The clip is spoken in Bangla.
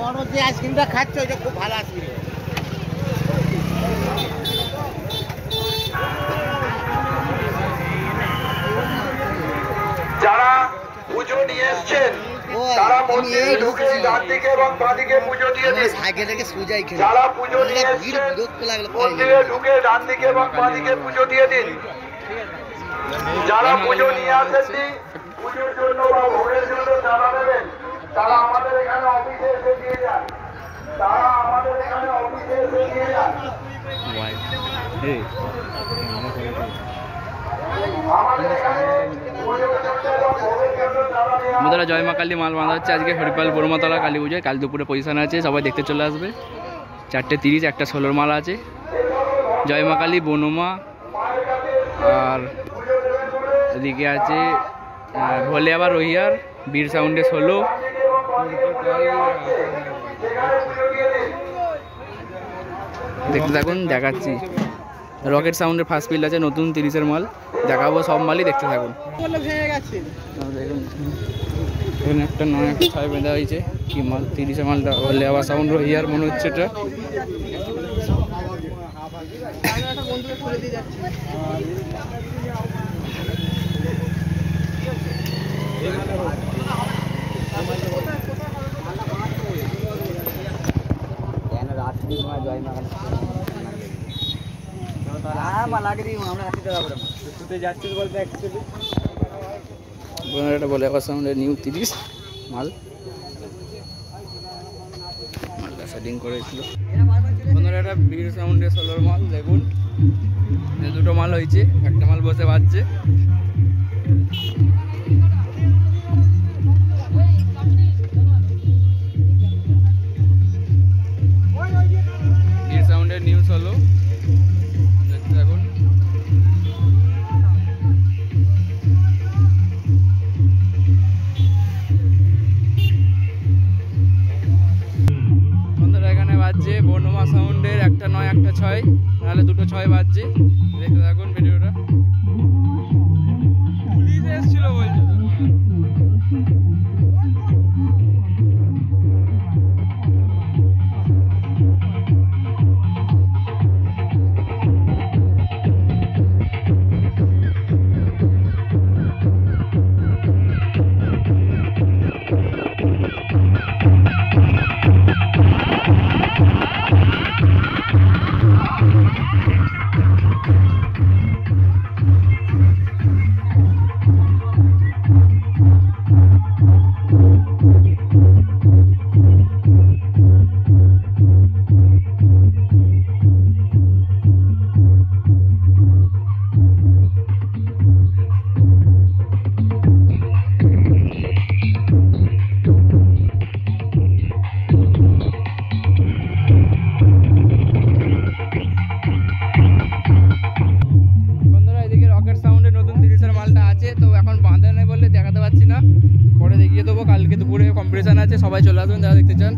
তোমার যে আইসক্রিমটা খাচ্ছ ওইটা খুব ভালো আইসক্রিম। যারা পুজো নিয়ে এসছেন তারা মন্দিরে ঢুকে ডান দিকে এবং বাঁ দিকে পুজো দিয়ে দিন। যারা পুজো নিয়ে এসছেন মন্দিরে ঢুকে ডান দিকে এবং বাঁ দিকে পুজো দিয়ে দিন। যারা পুজো নিয়ে আসেননি, পুজোর জন্য বা ভোগের জন্য যারা নেবেন তারা আমাদের এখানে অফিসে এসে দিয়ে যান। তারা আমাদের এখানে অফিসে এসে দিয়ে যান। বন্ধুরা জয় মা কালী মাল বাঁধা হচ্ছে আজকে হরিপাল বড়মাতলা কালী পুজোয়। কাল দুপুরে পজিশন আছে, সবাই দেখতে চলে আসবে। 4:30 একটা 16 মাল আছে। জয় মা কালী বনমা আর এদিকে আছে ভোলে আবার রহিয়ার বীর সাউন্ডে 16। দেখতে থাকুন, দেখাচ্ছি। রকেট সাউন্ডের ফার্স্ট পিল আছে, নতুন 30-এর মাল দেখাবো। সব মালই দেখতে থাকুন। দেখুন এখানে একটা নয় একটা 6 বেঁধা হয়েছে। কি মাল 30-এর মালটা বলে আবার সাউন্ড রহিয়ার মনে হচ্ছে এটা। এটা বলে আবার সাউন্ডের নিউ 30 মাল মালটা সেটিং করেছিল। বন্ধুরা এটা বীর সাউন্ডের 16 মাল। দেখুন দুটো মাল হয়েছে, একটা মাল বসে বাজছে। বীর সাউন্ডের নিউ 16 দেখতে থাকুন। বাজছে বনমা সাউন্ডের একটা 9 একটা 6, নাহলে দুটো 6 বাজছে। দেখতে থাকুন ভিডিওটা। পুলিশ এসেছিল বলছে। দেখাতে পাচ্ছি না, পরে দেখিয়ে দেবো। কালকে দুপুরে কম্পিটিশন আছে, সবাই চলে আসবেন যারা দেখতে চান।